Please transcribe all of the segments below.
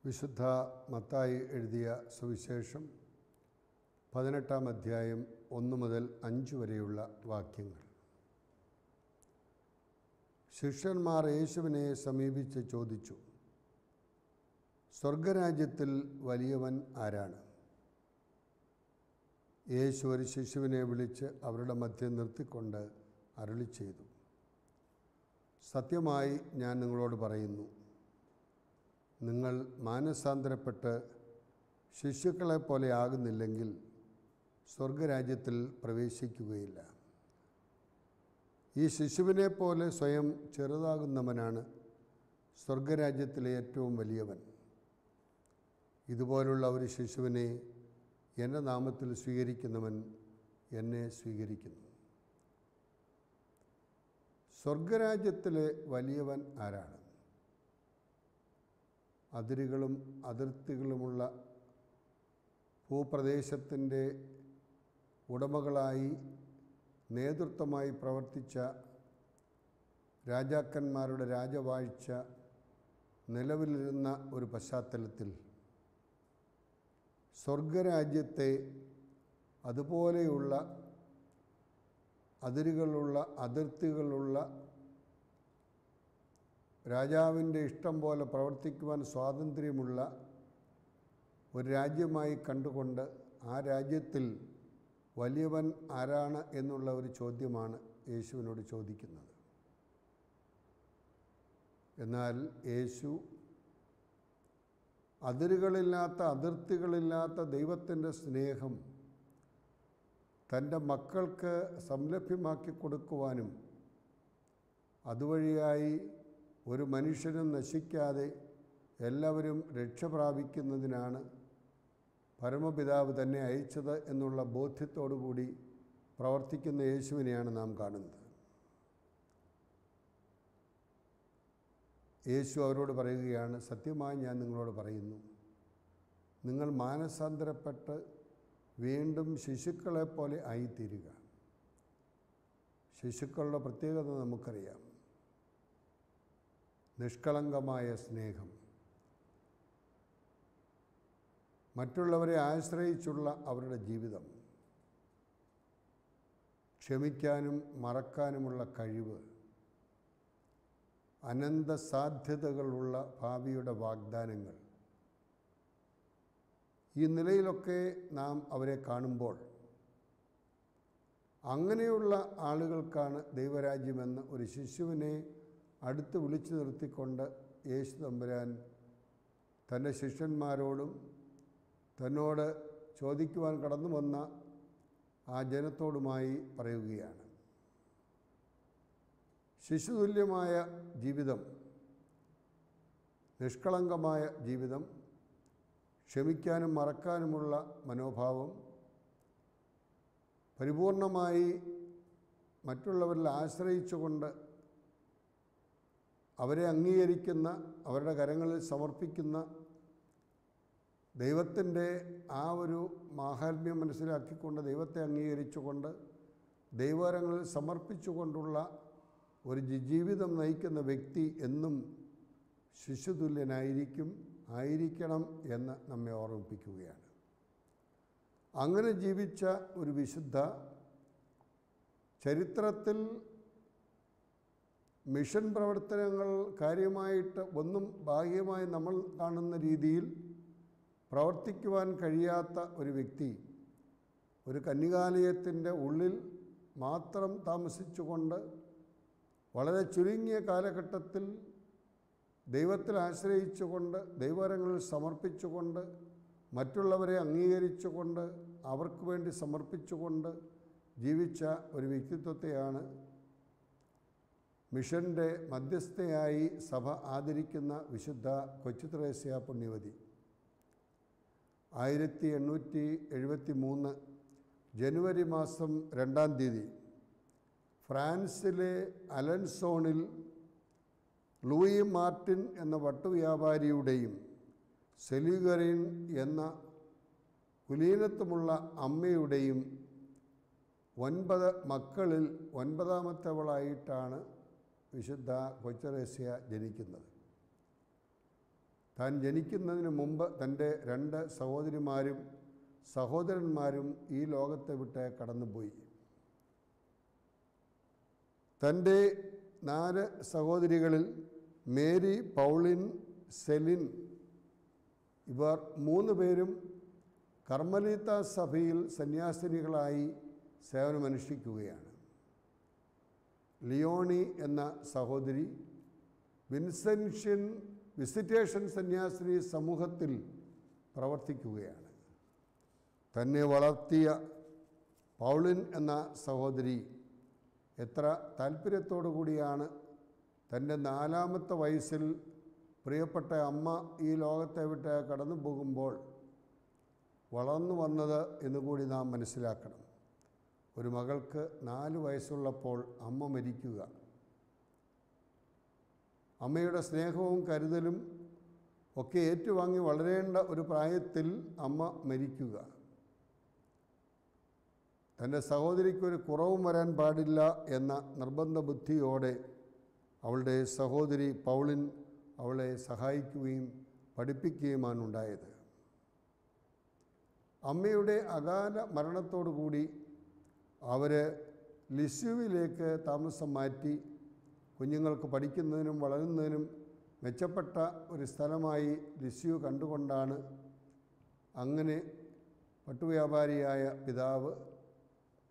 വിശുദ്ധ മത്തായി എഴുതിയ സുവിശേഷം 18-ാം അധ്യായം 1 മുതൽ 5 വരെയുള്ള വാക്യങ്ങൾ. ശിഷ്യന്മാർ യേശുവിനെ സമീപിച്ച് ചോദിച്ചു, സ്വർഗരാജ്യത്തിൽ വലിയവൻ ആരാണ്? യേശു ഒരു ശിശുവിനെ വിളിച്ച് അവരുടെ മധ്യേ നിർത്തിക്കൊണ്ട് അരുളി ചെയ്തു, സത്യമായി ഞാൻ നിങ്ങളോട് പറയുന്നു, നിങ്ങൾ മാനസാന്തരപ്പെട്ട് ശിശുക്കളെപ്പോലെ ആകുന്നില്ലെങ്കിൽ സ്വർഗരാജ്യത്തിൽ പ്രവേശിക്കുകയില്ല. ഈ ശിശുവിനെ പോലെ സ്വയം ചെറുതാകുന്നവനാണ് സ്വർഗരാജ്യത്തിലെ ഏറ്റവും വലിയവൻ. ഇതുപോലുള്ള ഒരു ശിശുവിനെ എൻ്റെ നാമത്തിൽ സ്വീകരിക്കുന്നവൻ എന്നെ സ്വീകരിക്കുന്നു. സ്വർഗരാജ്യത്തിലെ വലിയവൻ ആരാണ്? അതിരുകളും അതിർത്തികളുമുള്ള ഭൂപ്രദേശത്തിൻ്റെ ഉടമകളായി നേതൃത്വമായി പ്രവർത്തിച്ച രാജാക്കന്മാരുടെ രാജവാഴ്ച നിലവിലിരുന്ന ഒരു പശ്ചാത്തലത്തിൽ സ്വർഗരാജ്യത്തെ അതുപോലെയുള്ള അതിരുകളുള്ള അതിർത്തികളുള്ള രാജാവിൻ്റെ ഇഷ്ടം പോലെ പ്രവർത്തിക്കുവാൻ സ്വാതന്ത്ര്യമുള്ള ഒരു രാജ്യമായി കണ്ടുകൊണ്ട് ആ രാജ്യത്തിൽ വലിയവൻ ആരാണ് എന്നുള്ള ഒരു ചോദ്യമാണ് യേശുവിനോട് ചോദിക്കുന്നത്. എന്നാൽ യേശു അതിരുകളില്ലാത്ത അതിർത്തികളില്ലാത്ത ദൈവത്തിൻ്റെ സ്നേഹം തൻ്റെ മക്കൾക്ക് സംലഭ്യമാക്കി കൊടുക്കുവാനും അതുവഴിയായി ഒരു മനുഷ്യനും നശിക്കാതെ എല്ലാവരും രക്ഷ പ്രാപിക്കുന്നതിനാണ് പരമപിതാവ് തന്നെ അയച്ചത് എന്നുള്ള ബോധ്യത്തോടുകൂടി പ്രവർത്തിക്കുന്ന യേശുവിനെയാണ് നാം കാണുന്നത്. യേശു അവരോട് പറയുകയാണ്, സത്യമായി ഞാൻ നിങ്ങളോട് പറയുന്നു, നിങ്ങൾ മാനസാന്തരപ്പെട്ട് വീണ്ടും ശിശുക്കളെപ്പോലെ ആയിത്തീരുക. ശിശുക്കളുടെ പ്രത്യേകത നമുക്കറിയാം. നിഷ്കളങ്കമായ സ്നേഹം, മറ്റുള്ളവരെ ആശ്രയിച്ചുള്ള അവരുടെ ജീവിതം, ക്ഷമിക്കാനും മറക്കാനുമുള്ള കഴിവ്, അനന്ത സാധ്യതകളുള്ള ഭാവിയുടെ വാഗ്ദാനങ്ങൾ. ഈ നിലയിലൊക്കെ നാം അവരെ കാണുമ്പോൾ അങ്ങനെയുള്ള ആളുകൾക്കാണ് ദൈവരാജ്യമെന്ന് ഒരു ശിശുവിനെ അടുത്ത് വിളിച്ചു നിർത്തിക്കൊണ്ട് യേശു തമ്പുരാൻ തൻ്റെ ശിഷ്യന്മാരോടും തന്നോട് ചോദിക്കുവാൻ കടന്നു വന്ന ആ ജനത്തോടുമായി പറയുകയാണ്. ശിശുതുല്യമായ ജീവിതം, നിഷ്കളങ്കമായ ജീവിതം, ക്ഷമിക്കാനും മറക്കാനുമുള്ള മനോഭാവം, പരിപൂർണമായി മറ്റുള്ളവരിൽ ആശ്രയിച്ചുകൊണ്ട് അവരെ അംഗീകരിക്കുന്ന, അവരുടെ കരങ്ങളിൽ സമർപ്പിക്കുന്ന, ദൈവത്തിൻ്റെ ആ ഒരു മാഹാത്മ്യം മനസ്സിലാക്കിക്കൊണ്ട് ദൈവത്തെ അംഗീകരിച്ചുകൊണ്ട് ദൈവകരങ്ങളിൽ സമർപ്പിച്ചുകൊണ്ടുള്ള ഒരു ജീവിതം നയിക്കുന്ന വ്യക്തി എന്നും ആയിരിക്കണം എന്ന് നമ്മെ ഓർമ്മിപ്പിക്കുകയാണ്. അങ്ങനെ ജീവിച്ച ഒരു വിശുദ്ധ ചരിത്രത്തിൽ മിഷൻ പ്രവർത്തനങ്ങൾ കാര്യമായിട്ട് ഒന്നും ബാഹ്യമായി നമ്മൾ കാണുന്ന രീതിയിൽ പ്രവർത്തിക്കുവാൻ കഴിയാത്ത ഒരു വ്യക്തി ഒരു കന്യകാലയത്തിൻ്റെ ഉള്ളിൽ മാത്രം താമസിച്ചുകൊണ്ട് വളരെ ചുരുങ്ങിയ കാലഘട്ടത്തിൽ ദൈവത്തിൽ ആശ്രയിച്ചുകൊണ്ട് ദൈവകരങ്ങളിൽ സമർപ്പിച്ചുകൊണ്ട് മറ്റുള്ളവരെ അംഗീകരിച്ചുകൊണ്ട് അവർക്ക് വേണ്ടി സമർപ്പിച്ചുകൊണ്ട് ജീവിച്ച ഒരു വ്യക്തിത്വത്തെയാണ് മിഷൻ്റെ മധ്യസ്ഥയായി സഭ ആദരിക്കുന്ന വിശുദ്ധ കൊച്ചു ത്രേസ്യ പുണ്യവതി. 1873 ജനുവരി മാസം 2-ാം തീയതി ഫ്രാൻസിലെ അലൻസോണിൽ ലൂയി മാർട്ടിൻ എന്ന വട്ടുവ്യാപാരിയുടെയും സെലിഗറിൻ എന്ന കുലീനത്വമുള്ള അമ്മയുടെയും 9 മക്കളിൽ 9ാമത്തവളായിട്ടാണ് വിശുദ്ധ കൊച്ചുത്രേസ്യ ജനിക്കുന്നത്. താൻ ജനിക്കുന്നതിന് മുമ്പ് തൻ്റെ 2 സഹോദരിമാരും സഹോദരന്മാരും ഈ ലോകത്തെ വിട്ട് കടന്നുപോയി. തൻ്റെ 4 സഹോദരികളിൽ മേരി, പൗളിൻ, സെലിൻ ഇവർ 3 പേരും കർമ്മലീത്ത സഭയിൽ സന്യാസിനികളായി സേവനമനുഷ്ഠിക്കുകയാണ്. ലിയോണി എന്ന സഹോദരി വിസിറ്റേഷൻ സന്യാസിനി സമൂഹത്തിൽ പ്രവർത്തിക്കുകയാണ്. തന്നെ വളർത്തിയ പൗളിൻ എന്ന സഹോദരി എത്ര താല്പര്യത്തോടു കൂടിയാണ് തൻ്റെ 4ാമത്തെ വയസ്സിൽ പ്രിയപ്പെട്ട അമ്മ ഈ ലോകത്തെ വിട്ട് കടന്നു പോകുമ്പോൾ വളർന്നു വന്നത് എന്നുകൂടി നാം മനസ്സിലാക്കണം. ഒരു മകൾക്ക് 4 വയസ്സുള്ളപ്പോൾ അമ്മ മരിക്കുക, അമ്മയുടെ സ്നേഹവും കരുതലും ഒക്കെ ഏറ്റുവാങ്ങി വളരേണ്ട ഒരു പ്രായത്തിൽ അമ്മ മരിക്കുക, തൻ്റെ സഹോദരിക്കൊരു കുറവും വരാൻ പാടില്ല എന്ന നിർബന്ധ ബുദ്ധിയോടെ അവളുടെ സഹോദരി പൗളിൻ അവളെ സഹായിക്കുകയും പഠിപ്പിക്കുകയുമാണ് ഉണ്ടായത്. അമ്മയുടെ അകാല മരണത്തോടുകൂടി അവർ ലിസ്യുവിലേക്ക് താമസം മാറ്റി കുഞ്ഞുങ്ങൾക്ക് പഠിക്കുന്നതിനും വളരുന്നതിനും മെച്ചപ്പെട്ട ഒരു സ്ഥലമായി ലിസ്യു കണ്ടുകൊണ്ടാണ് അങ്ങനെ പട്ടുവ്യാപാരിയായ പിതാവ്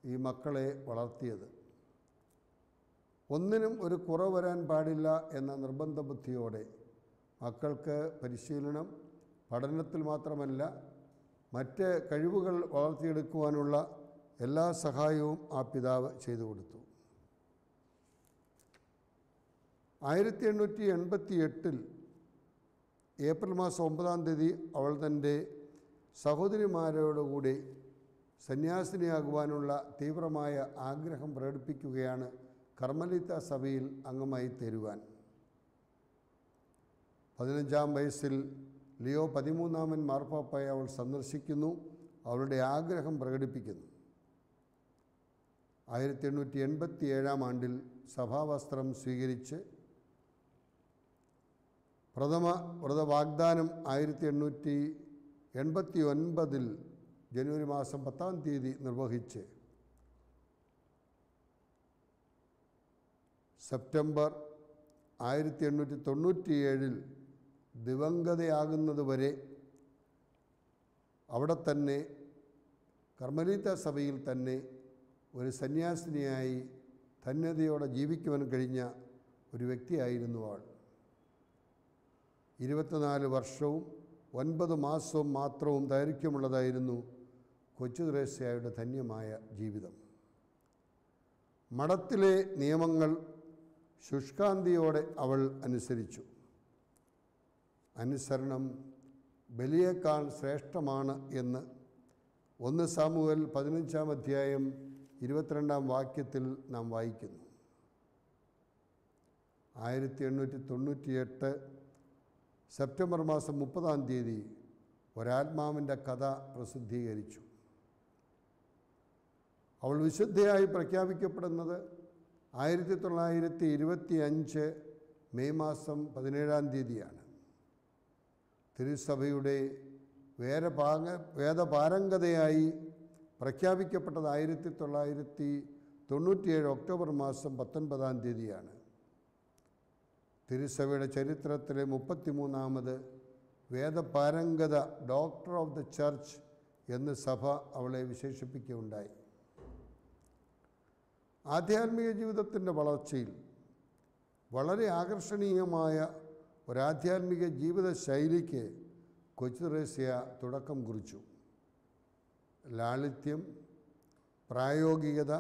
ഈ മക്കളെ വളർത്തിയത്. ഒന്നിനും ഒരു കുറവ് വരാൻ പാടില്ല എന്ന നിർബന്ധ ബുദ്ധിയോടെ മക്കൾക്ക് പരിശീലനം, പഠനത്തിൽ മാത്രമല്ല മറ്റ് കഴിവുകൾ വളർത്തിയെടുക്കുവാനുള്ള എല്ലാ സഹായവും ആ പിതാവ് ചെയ്തു കൊടുത്തു. 1888 ഏപ്രിൽ മാസം 9-ാം തീയതി അവൾ തൻ്റെ സഹോദരിമാരോടുകൂടി സന്യാസിനിയാകുവാനുള്ള തീവ്രമായ ആഗ്രഹം പ്രകടിപ്പിക്കുകയാണ് കർമ്മലീത്ത സഭയിൽ അംഗമായി തീരുവാൻ. 15-ാം വയസ്സിൽ ലിയോ 13-ാമൻ മാർപ്പാപ്പയെ അവൾ സന്ദർശിക്കുന്നു, അവളുടെ ആഗ്രഹം പ്രകടിപ്പിക്കുന്നു. 1887-ാം ആണ്ടിൽ സഭാവസ്ത്രം സ്വീകരിച്ച് പ്രഥമ വ്രതവാഗ്ദാനം 1889 ജനുവരി മാസം 10-ാം തീയതി നിർവഹിച്ച് സെപ്റ്റംബർ 1897 ദിവംഗതയാകുന്നതുവരെ അവിടെ തന്നെ കർമ്മലീത്ത സഭയിൽ തന്നെ ഒരു സന്യാസിനിയായി ധന്യതയോടെ ജീവിക്കുവാൻ കഴിഞ്ഞ ഒരു വ്യക്തിയായിരുന്നു അവൾ. 24 വർഷവും 9 മാസവും മാത്രവും ദൈർഘ്യമുള്ളതായിരുന്നു കൊച്ചുത്രേസ്യയുടെ ധന്യമായ ജീവിതം. മഠത്തിലെ നിയമങ്ങൾ ശുഷ്കാന്തിയോടെ അവൾ അനുസരിച്ചു. അനുസരണം ബലിയേക്കാൾ ശ്രേഷ്ഠമാണ് എന്ന് 1 സാമുവേൽ 15-ാം അധ്യായം 22-ാം വാക്യത്തിൽ നാം വായിക്കുന്നു. 1898 സെപ്റ്റംബർ മാസം 30-ാം തീയതി ഒരാത്മാവിൻ്റെ കഥ പ്രസിദ്ധീകരിച്ചു. അവൾ വിശുദ്ധയായി പ്രഖ്യാപിക്കപ്പെടുന്നത് 1925 മെയ് മാസം 17-ാം തീയതിയാണ്. തിരുസഭയുടെ വേദപാരംഗതയായി പ്രഖ്യാപിക്കപ്പെട്ടത് 1997 ഒക്ടോബർ മാസം 19-ാം തീയതിയാണ്. തിരുസഭയുടെ ചരിത്രത്തിലെ 33-ാമത് വേദപാരംഗത ഡോക്ടർ ഓഫ് ദ ചർച്ച് എന്ന് സഭ അവളെ വിശേഷിപ്പിക്കുകയുണ്ടായി. ആധ്യാത്മിക ജീവിതത്തിൻ്റെ വളർച്ചയിൽ വളരെ ആകർഷണീയമായ ഒരാധ്യാത്മിക ജീവിത ശൈലിക്ക് കൊച്ചുത്രേസ്യ തുടക്കം കുറിച്ചു. ലാളിത്യം, പ്രായോഗികത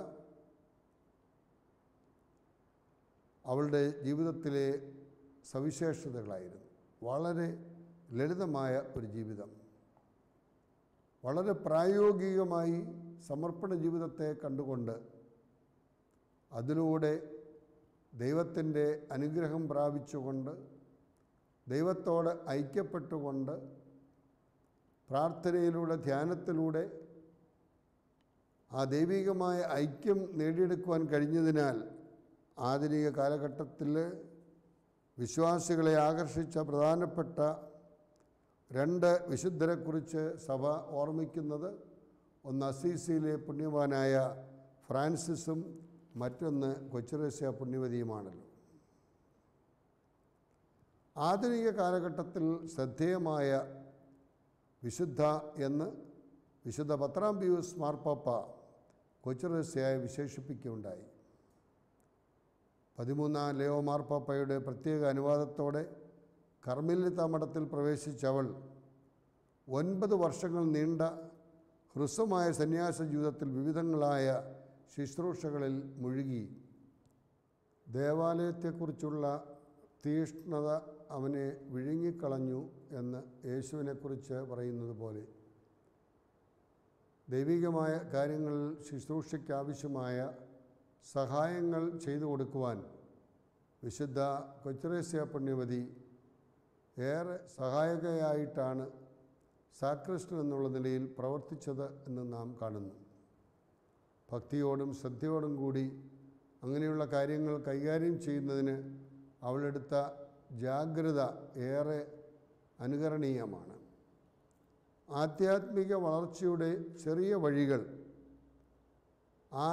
അവളുടെ ജീവിതത്തിലെ സവിശേഷതകളായിരുന്നു. വളരെ ലളിതമായ ഒരു ജീവിതം, വളരെ പ്രായോഗികമായി സമർപ്പണ ജീവിതത്തെ കണ്ടുകൊണ്ട് അതിലൂടെ ദൈവത്തിൻ്റെ അനുഗ്രഹം പ്രാപിച്ചുകൊണ്ട് ദൈവത്തോട് ഐക്യപ്പെട്ടുകൊണ്ട് പ്രാർത്ഥനയിലൂടെ, ധ്യാനത്തിലൂടെ ആ ദൈവികമായ ഐക്യം നേടിയെടുക്കുവാൻ കഴിഞ്ഞതിനാൽ ആധുനിക കാലഘട്ടത്തിൽ വിശ്വാസികളെ ആകർഷിച്ച പ്രധാനപ്പെട്ട 2 വിശുദ്ധരെക്കുറിച്ച് സഭ ഓർമ്മിക്കുന്നത്, ഒന്ന് അസീസിയിലെ പുണ്യവാനായ ഫ്രാൻസിസും മറ്റൊന്ന് കൊച്ചുത്രേസ്യ പുണ്യവതിയുമാണല്ലോ. ആധുനിക കാലഘട്ടത്തിൽ ശ്രദ്ധേയമായ വിശുദ്ധ എന്ന് വിശുദ്ധ പത്രാംപിയൂസ് മാർപ്പാപ്പ കൊച്ചുത്രേസ്യയെ വിശേഷിപ്പിക്കുകയുണ്ടായി. 13-ാം ലിയോ മാർപ്പാപ്പയുടെ പ്രത്യേക അനുവാദത്തോടെ കർമ്മലിത്ത മഠത്തിൽ പ്രവേശിച്ചവൾ 9 വർഷങ്ങൾ നീണ്ട ഹ്രസ്വമായ സന്യാസ ജീവിതത്തിൽ വിവിധങ്ങളായ ശുശ്രൂഷകളിൽ മുഴുകി. ദേവാലയത്തെക്കുറിച്ചുള്ള തീഷ്ണത അവനെ വിഴുങ്ങിക്കളഞ്ഞു എന്ന് യേശുവിനെക്കുറിച്ച് പറയുന്നത് പോലെ ദൈവികമായ കാര്യങ്ങളിൽ ശുശ്രൂഷയ്ക്കാവശ്യമായ സഹായങ്ങൾ ചെയ്തു കൊടുക്കുവാൻ വിശുദ്ധ കൊച്ചുത്രേസ്യ പുണ്യവതി ഏറെ സഹായകയായിട്ടാണ് സാക്രിസ്റ്റൻ എന്നുള്ള നിലയിൽ പ്രവർത്തിച്ചത് എന്ന് നാം കാണുന്നു. ഭക്തിയോടും ശ്രദ്ധയോടും കൂടി അങ്ങനെയുള്ള കാര്യങ്ങൾ കൈകാര്യം ചെയ്യുന്നതിന് അവളെടുത്ത ജാഗ്രത ഏറെ അനുകരണീയമാണ്. ആധ്യാത്മിക വളർച്ചയുടെ ചെറിയ വഴികൾ, ആ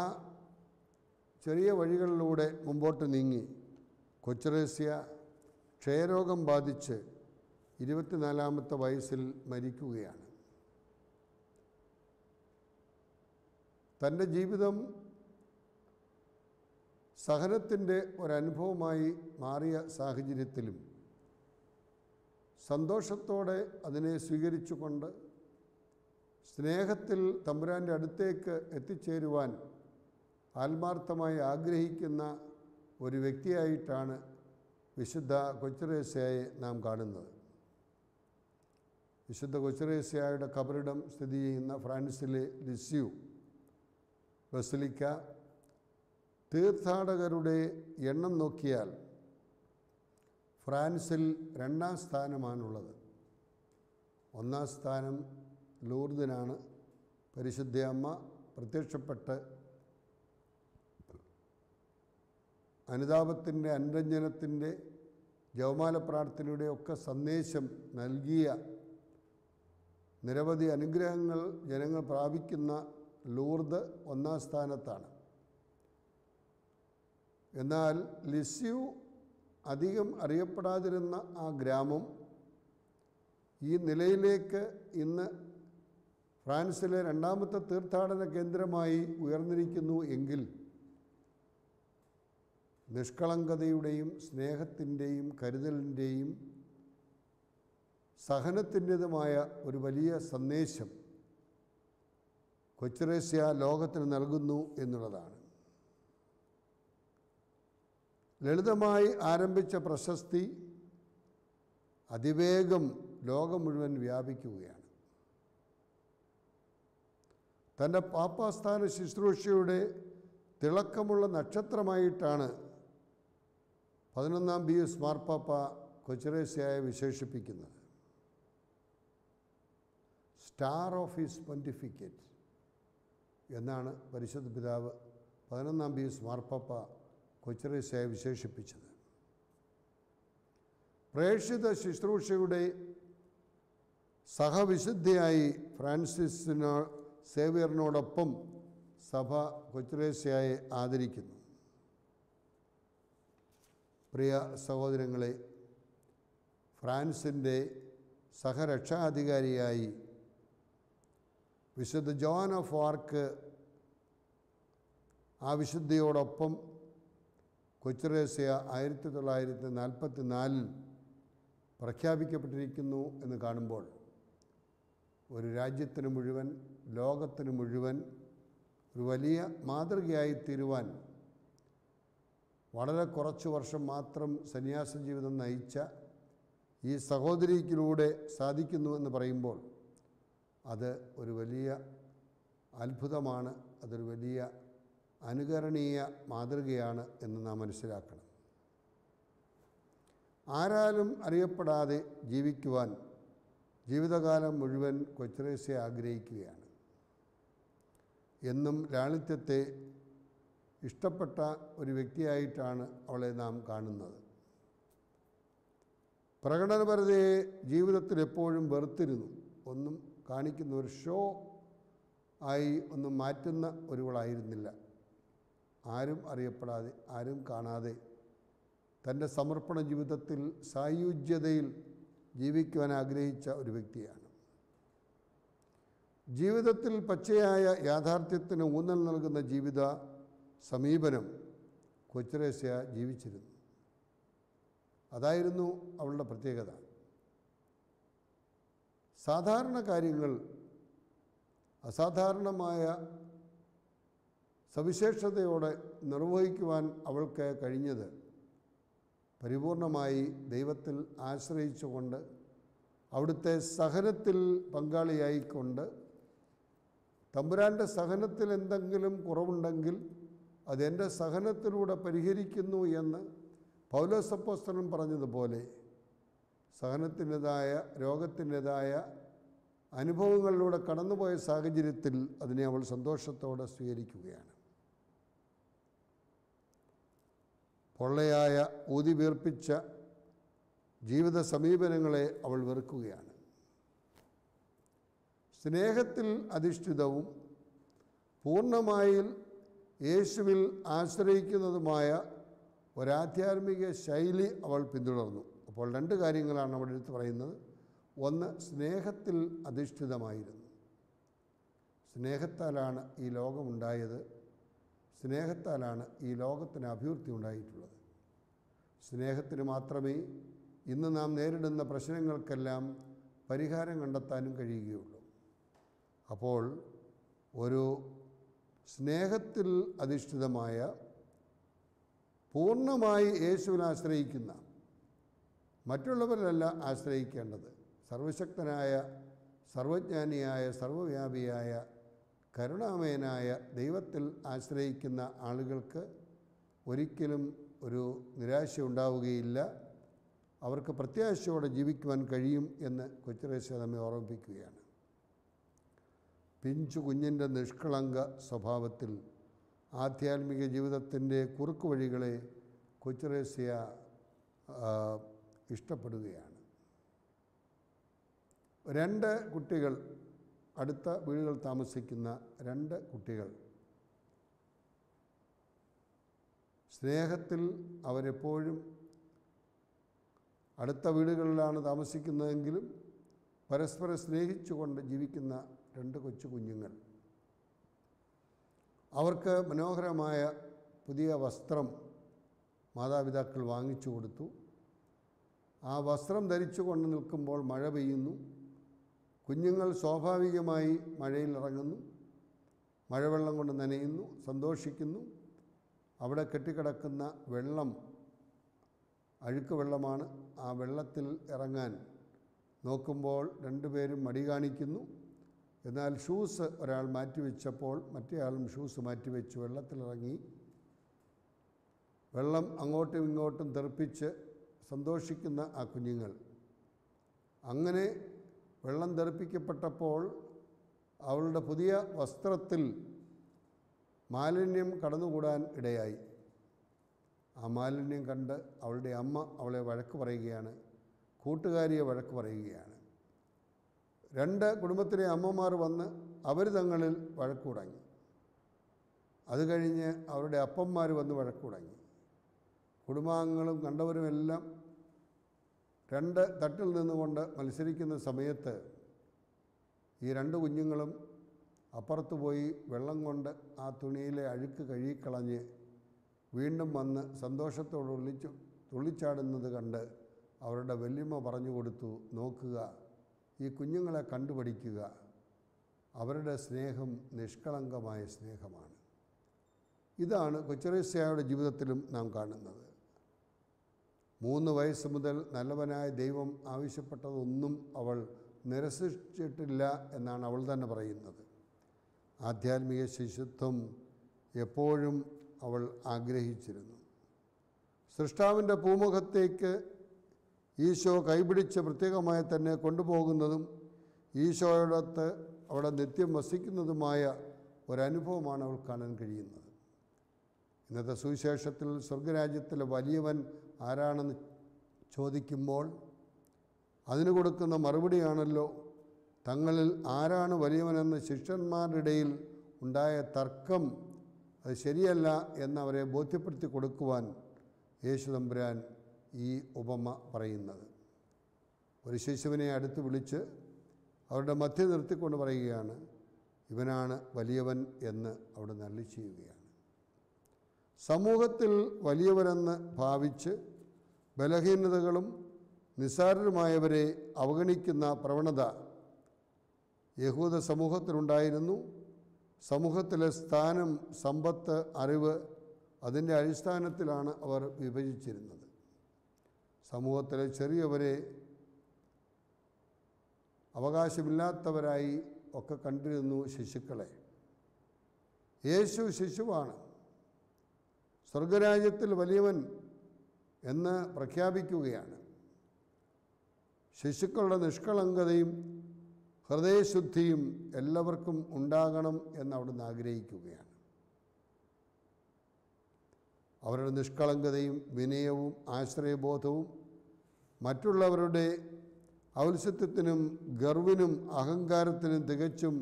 ചെറിയ വഴികളിലൂടെ മുമ്പോട്ട് നീങ്ങി കൊച്ചുത്രേസ്യ ക്ഷയരോഗം ബാധിച്ച് 24-ാമത്തെ വയസ്സിൽ മരിക്കുകയാണ്. തൻ്റെ ജീവിതം സഹനത്തിൻ്റെ ഒരനുഭവമായി മാറിയ സാഹചര്യത്തിലും സന്തോഷത്തോടെ അതിനെ സ്വീകരിച്ചുകൊണ്ട് സ്നേഹത്തിൽ തമ്പുരാൻ്റെ അടുത്തേക്ക് എത്തിച്ചേരുവാൻ ആത്മാർത്ഥമായി ആഗ്രഹിക്കുന്ന ഒരു വ്യക്തിയായിട്ടാണ് വിശുദ്ധ കൊച്ചുത്രേസ്യയെ നാം കാണുന്നത്. വിശുദ്ധ കൊച്ചുത്രേസ്യയുടെ ഖബറിടം സ്ഥിതി ചെയ്യുന്ന ഫ്രാൻസിലെ ലിസ്യൂ ബസിലിക്ക തീർത്ഥാടകരുടെ എണ്ണം നോക്കിയാൽ ഫ്രാൻസിൽ 2-ാം സ്ഥാനമാണുള്ളത്. 1-ാം സ്ഥാനം ലൂർദിനാണ്. പരിശുദ്ധ അമ്മ പ്രത്യക്ഷപ്പെട്ട് അനുതാപത്തിൻ്റെ, അനുരഞ്ജനത്തിൻ്റെ, ജപമാല പ്രാർത്ഥനയുടെ ഒക്കെ സന്ദേശം നൽകിയ നിരവധി അനുഗ്രഹങ്ങൾ ജനങ്ങൾ പ്രാപിക്കുന്ന ലൂർദ് 1-ാം സ്ഥാനത്താണ്. എന്നാൽ ലിസ്യൂ അധികം അറിയപ്പെടാതിരുന്ന ആ ഗ്രാമം ഈ നിലയിലേക്ക് ഇന്ന് ഫ്രാൻസിലെ 2-ാമത്തെ തീർത്ഥാടന കേന്ദ്രമായി ഉയർന്നിരിക്കുന്നു എങ്കിൽ നിഷ്കളങ്കതയുടെയും സ്നേഹത്തിൻ്റെയും കരുതലിൻ്റെയും സഹനത്തിൻ്റെതുമായ ഒരു വലിയ സന്ദേശം കൊച്ചുത്രേസ്യ ലോകത്തിന് നൽകുന്നു എന്നുള്ളതാണ്. ലളിതമായി ആരംഭിച്ച പ്രശസ്തി അതിവേഗം ലോകം മുഴുവൻ വ്യാപിക്കുകയാണ്. തൻ്റെ പാപ്പാസ്ഥാന ശുശ്രൂഷയുടെ തിളക്കമുള്ള നക്ഷത്രമായിട്ടാണ് 11-ാം പീയൂസ് മാർപ്പാപ്പ കൊച്ചുത്രേസ്യയെ വിശേഷിപ്പിക്കുന്നത്. സ്റ്റാർ ഓഫ് ഹിസ് പൊന്റിഫിക്കറ്റ് എന്നാണ് പരിശുദ്ധ പിതാവ് 11-ാം പീയൂസ് മാർപ്പാപ്പ കൊച്ചുത്രേസ്യയെ വിശേഷിപ്പിച്ചത്. പ്രേക്ഷിത ശുശ്രൂഷയുടെ സഹവിശുദ്ധയായി ഫ്രാൻസിസിനോ സേവ്യറിനോടൊപ്പം സഭ കൊച്ചുത്രേസ്യയെ ആദരിക്കുന്നു. പ്രിയ സഹോദരങ്ങളെ, ഫ്രാൻസിൻ്റെ സഹരക്ഷാധികാരിയായി വിശുദ്ധ ജോൺ ഓഫ് ആർക്ക് ആ വിശുദ്ധിയോടൊപ്പം കൊച്ചുത്രേസ്യ 1944 പ്രഖ്യാപിക്കപ്പെട്ടിരിക്കുന്നു എന്ന് കാണുമ്പോൾ ഒരു രാജ്യത്തിന് മുഴുവൻ, ലോകത്തിന് മുഴുവൻ ഒരു വലിയ മാതൃകയായി തീരുവാൻ വളരെ കുറച്ച് വർഷം മാത്രം സന്യാസ ജീവിതം നയിച്ച ഈ സഹോദരിക്കിലൂടെ സാധിക്കുന്നുവെന്ന് പറയുമ്പോൾ അത് ഒരു വലിയ അത്ഭുതമാണ്, അതൊരു വലിയ അനുകരണീയ മാതൃകയാണ് എന്ന് നാം മനസ്സിലാക്കണം. ആരാലും അറിയപ്പെടാതെ ജീവിക്കുവാൻ ജീവിതകാലം മുഴുവൻ കൊച്ചുത്രേസ്യ ആഗ്രഹിക്കുകയാണ്. എന്നും ലാളിത്യത്തെ ഇഷ്ടപ്പെട്ട ഒരു വ്യക്തിയായിട്ടാണ് അവളെ നാം കാണുന്നത്. പ്രകടനപരതയെ ജീവിതത്തിൽ എപ്പോഴും വെറുത്തിരുന്നു. ഒന്നും കാണിക്കുന്ന ഒരു ഷോ ആയി ഒന്നും മാറ്റുന്ന ഒരുവളായിരുന്നില്ല. ആരും അറിയപ്പെടാതെ, ആരും കാണാതെ തൻ്റെ സമർപ്പണ ജീവിതത്തിൽ സായുജ്യതയിൽ ജീവിക്കുവാൻ ആഗ്രഹിച്ച ഒരു വ്യക്തിയാണ്. ജീവിതത്തിൽ പച്ചയായ യാഥാർത്ഥ്യത്തിന് ഊന്നൽ നൽകുന്ന ജീവിത സമീപനം കൊച്ചുത്രേസ്യ ജീവിച്ചിരുന്നു. അതായിരുന്നു അവളുടെ പ്രത്യേകത. സാധാരണ കാര്യങ്ങൾ അസാധാരണമായ സവിശേഷതയോടെ നിർവഹിക്കുവാൻ അവൾക്ക് കഴിഞ്ഞത് പരിപൂർണമായി ദൈവത്തിൽ ആശ്രയിച്ചുകൊണ്ട്, അവിടുത്തെ സഹനത്തിൽ പങ്കാളിയായിക്കൊണ്ട്, തമ്പുരാൻ്റെ സഹനത്തിൽ എന്തെങ്കിലും കുറവുണ്ടെങ്കിൽ അതെൻ്റെ സഹനത്തിലൂടെ പരിഹരിക്കുന്നു എന്ന് പൗലോസ് അപ്പോസ്തലൻ പറഞ്ഞതുപോലെ സഹനത്തിൻ്റെതായ, രോഗത്തിൻ്റെതായ അനുഭവങ്ങളിലൂടെ കടന്നുപോയ സാഹചര്യത്തിൽ അതിനെ അവൾ സന്തോഷത്തോടെ സ്വീകരിക്കുകയാണ്. പൊള്ളയായ ഊതിവീർപ്പിച്ച ജീവിത സമീപനങ്ങളെ അവൾ വെറുക്കുകയാണ്. സ്നേഹത്തിൽ അധിഷ്ഠിതവും പൂർണ്ണമായി യേശുവിൽ ആശ്രയിക്കുന്നതുമായ ഒരാധ്യാത്മിക ശൈലി അവൾ പിന്തുടർന്നു. അപ്പോൾ രണ്ട് കാര്യങ്ങളാണ് അവിടെ എടുത്ത് പറയുന്നത്. ഒന്ന്, സ്നേഹത്തിൽ അധിഷ്ഠിതമായിരുന്നു. സ്നേഹത്താലാണ് ഈ ലോകമുണ്ടായത്. സ്നേഹത്താലാണ് ഈ ലോകത്തിന് അഭിവൃദ്ധി ഉണ്ടായിട്ടുള്ളത്. സ്നേഹത്തിന് മാത്രമേ ഇന്ന് നാം നേരിടുന്ന പ്രശ്നങ്ങൾക്കെല്ലാം പരിഹാരം കണ്ടെത്താനും കഴിയുകയുള്ളൂ. അപ്പോൾ ഒരു സ്നേഹത്തിൽ അധിഷ്ഠിതമായ, പൂർണ്ണമായി യേശുവിൽ ആശ്രയിക്കുന്ന, മറ്റുള്ളവരിലല്ല ആശ്രയിക്കേണ്ടത്, സർവശക്തനായ, സർവജ്ഞാനിയായ, സർവവ്യാപിയായ, കരുണാമയനായ ദൈവത്തിൽ ആശ്രയിക്കുന്ന ആളുകൾക്ക് ഒരിക്കലും ഒരു നിരാശ ഉണ്ടാവുകയില്ല. അവർക്ക് പ്രത്യാശയോടെ ജീവിക്കുവാൻ കഴിയും എന്ന് കൊച്ചുത്രേസ്യ നമ്മെ ഓർമ്മിപ്പിക്കുകയാണ്. പിഞ്ചു കുഞ്ഞിൻ്റെ നിഷ്കളങ്ക സ്വഭാവത്തിൽ ആധ്യാത്മിക ജീവിതത്തിൻ്റെ കുറുക്കുവഴികളെ കൊച്ചുത്രേസ്യ ഇഷ്ടപ്പെടുകയാണ്. രണ്ട് കുട്ടികൾ, അടുത്ത വീടുകൾ താമസിക്കുന്ന രണ്ട് കുട്ടികൾ, സ്നേഹത്തിൽ അവരെപ്പോഴും അടുത്ത വീടുകളിലാണ് താമസിക്കുന്നതെങ്കിലും പരസ്പരം സ്നേഹിച്ചുകൊണ്ട് ജീവിക്കുന്ന രണ്ട് കൊച്ചു കുഞ്ഞുങ്ങൾ. അവർക്ക് മനോഹരമായ പുതിയ വസ്ത്രം മാതാപിതാക്കൾ വാങ്ങിച്ചു കൊടുത്തു. ആ വസ്ത്രം ധരിച്ചു കൊണ്ട് നിൽക്കുമ്പോൾ മഴ പെയ്യുന്നു. കുഞ്ഞുങ്ങൾ സ്വാഭാവികമായി മഴയിൽ ഇറങ്ങുന്നു, മഴവെള്ളം കൊണ്ട് നനയുന്നു, സന്തോഷിക്കുന്നു. അവിടെ കെട്ടിക്കിടക്കുന്ന വെള്ളം അഴുക്ക് വെള്ളമാണ്. ആ വെള്ളത്തിൽ ഇറങ്ങാൻ നോക്കുമ്പോൾ രണ്ടുപേരും മടി കാണിക്കുന്നു. എന്നാൽ ഷൂസ് ഒരാൾ മാറ്റിവെച്ചപ്പോൾ മറ്റേയാളും ഷൂസ് മാറ്റിവെച്ച് വെള്ളത്തിലിറങ്ങി വെള്ളം അങ്ങോട്ടും ഇങ്ങോട്ടും തെറിപ്പിച്ച് സന്തോഷിക്കുന്ന ആ കുഞ്ഞുങ്ങൾ. അങ്ങനെ വെള്ളം തെറിപ്പിക്കപ്പെട്ടപ്പോൾ അവളുടെ പുതിയ വസ്ത്രത്തിൽ മാലിന്യം കടന്നുകൂടാൻ ഇടയായി. ആ മാലിന്യം കണ്ട് അവളുടെ അമ്മ അവളെ വഴക്ക് പറയുകയാണ്, കൂട്ടുകാരിയെ വഴക്ക് പറയുകയാണ്. രണ്ട് കുടുംബത്തിലെ അമ്മമാർ വന്ന് അവർ തങ്ങളിൽ വഴക്ക് തുടങ്ങി. അത് കഴിഞ്ഞ് അവരുടെ അപ്പന്മാർ വന്ന് വഴക്ക് തുടങ്ങി. കുടുംബാംഗങ്ങളും കണ്ടവരുമെല്ലാം രണ്ട് തട്ടിൽ നിന്നുകൊണ്ട് മത്സരിക്കുന്ന സമയത്ത് ഈ രണ്ട് കുഞ്ഞുങ്ങളും അപ്പുറത്ത് പോയി വെള്ളം കൊണ്ട് ആ തുണിയിലെ അഴുക്ക് കഴുകിക്കളഞ്ഞ് വീണ്ടും വന്ന് സന്തോഷത്തോടെ തുള്ളിച്ചാടുന്നത് കണ്ട് അവരുടെ വല്യമ്മ പറഞ്ഞു കൊടുത്തു, നോക്കുക, ഈ കുഞ്ഞുങ്ങളെ കണ്ടുപഠിക്കുക, അവരുടെ സ്നേഹം നിഷ്കളങ്കമായ സ്നേഹമാണ്. ഇതാണ് കൊച്ചുത്രേസ്യയുടെ ജീവിതത്തിലും നാം കാണുന്നത്. 3 വയസ്സ് മുതൽ നല്ലവനായ ദൈവം ആവശ്യപ്പെട്ടതൊന്നും അവൾ നിരസിച്ചിട്ടില്ല എന്നാണ് അവൾ തന്നെ പറയുന്നത്. ആധ്യാത്മിക ശിശുത്വം എപ്പോഴും അവൾ ആഗ്രഹിച്ചിരുന്നു. സൃഷ്ടാവിൻ്റെ പൂമുഖത്തേക്ക് ഈശോ കൈപിടിച്ച് പ്രത്യേകമായി തന്നെ കൊണ്ടുപോകുന്നതും ഈശോയോടൊത്ത് അവിടെ നിത്യം വസിക്കുന്നതുമായ ഒരനുഭവമാണ് അവൾ കാണാൻ കഴിയുന്നത്. ഇന്നത്തെ സുവിശേഷത്തിൽ സ്വർഗരാജ്യത്തിലെ വലിയവൻ ആരാണെന്ന് ചോദിക്കുമ്പോൾ അതിന് കൊടുക്കുന്ന മറുപടിയാണല്ലോ, തങ്ങളിൽ ആരാണ് വലിയവനെന്ന് ശിഷ്യന്മാരുടെ ഇടയിൽ ഉണ്ടായ തർക്കം അത് ശരിയല്ല എന്നവരെ ബോധ്യപ്പെടുത്തി കൊടുക്കുവാൻ യേശു തമ്പുരാൻ ഈ ഉപമ പറയുന്നത്. ഒരു ശിശുവിനെ അടുത്ത് വിളിച്ച് അവരുടെ മധ്യ നിർത്തിക്കൊണ്ട് പറയുകയാണ്, ഇവനാണ് വലിയവൻ എന്ന് അവിടെ നല്ലി ചെയ്യുകയാണ്. സമൂഹത്തിൽ വലിയവരെന്ന് ഭാവിച്ച് ബലഹീനതകളും നിസ്സാരരുമായവരെ അവഗണിക്കുന്ന പ്രവണത യഹൂദ സമൂഹത്തിലുണ്ടായിരുന്നു. സമൂഹത്തിലെ സ്ഥാനം, സമ്പത്ത്, അറിവ് അതിൻ്റെ അടിസ്ഥാനത്തിലാണ് അവർ വിഭജിച്ചിരുന്നത്. സമൂഹത്തിലെ ചെറിയവരെ അവകാശമില്ലാത്തവരായി ഒക്കെ കണ്ടിരുന്നു ശിശുക്കളെ. യേശു ശിശുവാണ്, സ്വർഗരാജ്യത്തിൽ വലിയവൻ എന്ന് പ്രഖ്യാപിക്കുകയാണ്. ശിശുക്കളുടെ നിഷ്കളങ്കതയും ഹൃദയശുദ്ധിയും എല്ലാവർക്കും ഉണ്ടാകണം എന്ന് അവിടുന്ന് ആഗ്രഹിക്കുകയാണ്. അവരുടെ നിഷ്കളങ്കതയും വിനയവും ആശ്രയബോധവും മറ്റുള്ളവരുടെ ഔത്സുത്യത്തിനും ഗർവിനും അഹങ്കാരത്തിനും തികച്ചും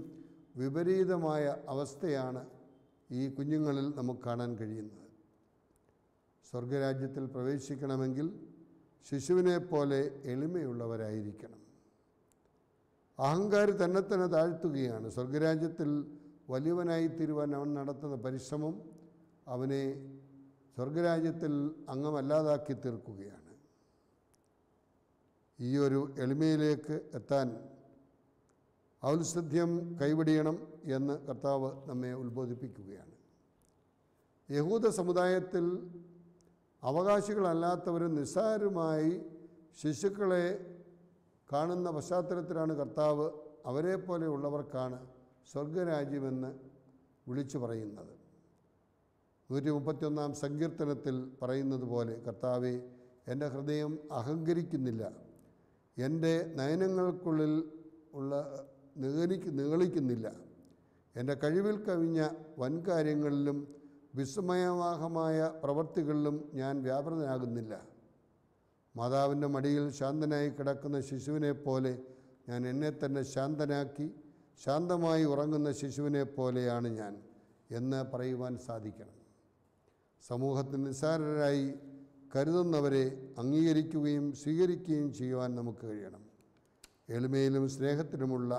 വിപരീതമായ അവസ്ഥയാണ് ഈ കുഞ്ഞുങ്ങളിൽ നമുക്ക് കാണാൻ കഴിയുന്നത്. സ്വർഗരാജ്യത്തിൽ പ്രവേശിക്കണമെങ്കിൽ ശിശുവിനെ പോലെ എളിമയുള്ളവരായിരിക്കണം. അഹങ്കാരി തന്നെ താഴ്ത്തുകയാണ്. സ്വർഗരാജ്യത്തിൽ വലിയവനായി തീരുവാൻ അവൻ നടത്തുന്ന പരിശ്രമം അവനെ സ്വർഗരാജ്യത്തിൽ അംഗമല്ലാതാക്കി തീർക്കുകയാണ്. ഈ ഒരു എളിമയിലേക്ക് എത്താൻ ഔത്സുത്യം കൈവെടിയണം എന്ന് കർത്താവ് നമ്മെ ഉത്ബോധിപ്പിക്കുകയാണ്. യഹൂദ സമുദായത്തിൽ അവകാശികളല്ലാത്തവരും നിസ്സാരരുമായി ശിശുക്കളെ കാണുന്ന പശ്ചാത്തലത്തിലാണ് കർത്താവ് അവരെ പോലെയുള്ളവർക്കാണ് സ്വർഗരാജ്യമെന്ന് വിളിച്ചു പറയുന്നത്. 131-ാം സങ്കീർത്തനത്തിൽ പറയുന്നത് പോലെ, കർത്താവെ, എൻ്റെ ഹൃദയം അഹങ്കരിക്കുന്നില്ല, എൻ്റെ നയനങ്ങൾക്കുള്ളിൽ ഉള്ള നിഗളിക്കുന്നില്ല, എൻ്റെ കഴിവിൽ കവിഞ്ഞ വൻകാര്യങ്ങളിലും വിസ്മയവാഹമായ പ്രവൃത്തികളിലും ഞാൻ വ്യാപൃതനാകുന്നില്ല. മാതാവിൻ്റെ മടിയിൽ ശാന്തനായി കിടക്കുന്ന ശിശുവിനെ പോലെ ഞാൻ എന്നെ തന്നെ ശാന്തനാക്കി, ശാന്തമായി ഉറങ്ങുന്ന ശിശുവിനെ പോലെയാണ് ഞാൻ എന്ന് പറയുവാൻ സാധിക്കണം. സമൂഹത്തിൽ നിസ്സാരരായി കരുതുന്നവരെ അംഗീകരിക്കുകയും സ്വീകരിക്കുകയും ചെയ്യുവാൻ നമുക്ക് കഴിയണം. എളിമയിലും സ്നേഹത്തിലുമുള്ള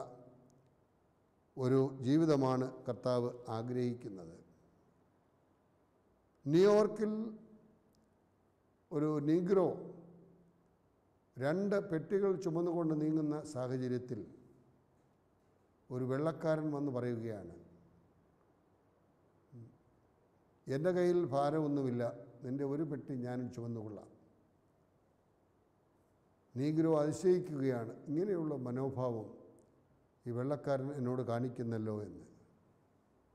ഒരു ജീവിതമാണ് കർത്താവ് ആഗ്രഹിക്കുന്നത്. ന്യൂയോർക്കിൽ ഒരു നീഗ്രോ 2 പെട്ടികൾ ചുമന്നുകൊണ്ട് നീങ്ങുന്ന സാഹചര്യത്തിൽ ഒരു വെള്ളക്കാരൻ വന്ന് പറയുകയാണ്, എൻ്റെ കയ്യിൽ ഭാരമൊന്നുമില്ല, നിൻ്റെ ഒരു പെട്ടി ഞാനും ചുമന്നുകൊള്ളാം. നീഗ്രോ അതിശയിക്കുകയാണ്, ഇങ്ങനെയുള്ള മനോഭാവം ഈ വെള്ളക്കാരൻ എന്നോട് കാണിക്കുന്നല്ലോ എന്ന്.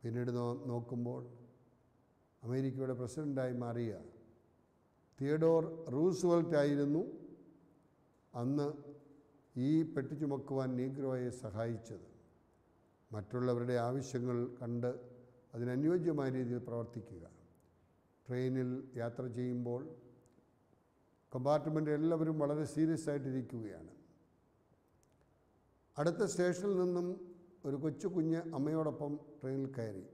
പിന്നീട് നോക്കുമ്പോൾ അമേരിക്കയുടെ പ്രസിഡൻ്റായി മാറിയ തിയഡോർ റൂസ്വെൽറ്റ് ആയിരുന്നു അന്ന് ഈ പെട്ടി ചുമക്കുവാൻ നീഗ്രോയെ സഹായിച്ചത്. മറ്റുള്ളവരുടെ ആവശ്യങ്ങൾ കണ്ട് അതിനനുയോജ്യമായ രീതിയിൽ പ്രവർത്തിക്കുക. ട്രെയിനിൽ യാത്ര ചെയ്യുമ്പോൾ കമ്പാർട്ട്മെൻറ്റ് എല്ലാവരും വളരെ സീരിയസ് ആയിട്ടിരിക്കുകയാണ്. അടുത്ത സ്റ്റേഷനിൽ നിന്നും ഒരു കൊച്ചു കുഞ്ഞ് അമ്മയോടൊപ്പം ട്രെയിനിൽ കയറി.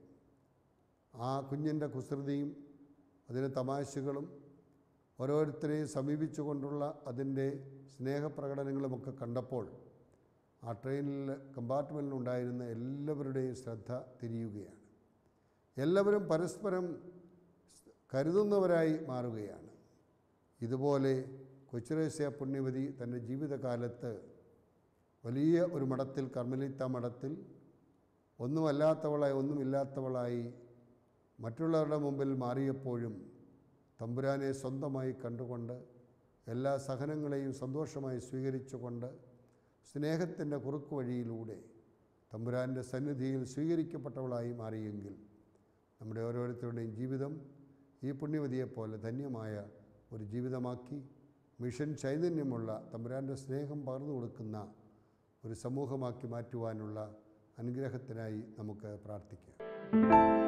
ആ കുഞ്ഞിൻ്റെ കുസൃതിയും അതിൻ്റെ തമാശകളും ഓരോരുത്തരെയും സമീപിച്ചുകൊണ്ടുള്ള അതിൻ്റെ സ്നേഹപ്രകടനങ്ങളുമൊക്കെ കണ്ടപ്പോൾ ആ ട്രെയിനിൽ കമ്പാർട്ട്മെൻറ്റിലുണ്ടായിരുന്ന എല്ലാവരുടെയും ശ്രദ്ധ തിരിയുകയാണ്. എല്ലാവരും പരസ്പരം കരുതുന്നവരായി മാറുകയാണ്. ഇതുപോലെ കൊച്ചുത്രേസ്യ പുണ്യവതി തൻ്റെ ജീവിതകാലത്ത് വലിയ ഒരു മഠത്തിൽ, കർമ്മലീത്ത മഠത്തിൽ, ഒന്നുമല്ലാത്തവളായി ഒന്നുമില്ലാത്തവളായി മറ്റുള്ളവരുടെ മുമ്പിൽ മാറിയപ്പോഴും തമ്പുരാനെ സ്വന്തമായി കണ്ടുകൊണ്ട് എല്ലാ സഹനങ്ങളെയും സന്തോഷമായി സ്വീകരിച്ചുകൊണ്ട് സ്നേഹത്തിൻ്റെ കുറുക്കു വഴിയിലൂടെ തമ്പുരാൻ്റെ സന്നിധിയിൽ സ്വീകരിക്കപ്പെട്ടവളായി മാറിയെങ്കിൽ നമ്മുടെ ഓരോരുത്തരുടെയും ജീവിതം ഈ പുണ്യവതിയെപ്പോലെ ധന്യമായ ഒരു ജീവിതമാക്കി മിഷൻ ചൈതന്യമുള്ള തമ്പുരാൻ്റെ സ്നേഹം പകർന്നു കൊടുക്കുന്ന ഒരു സമൂഹമാക്കി മാറ്റുവാനുള്ള അനുഗ്രഹത്തിനായി നമുക്ക് പ്രാർത്ഥിക്കാം.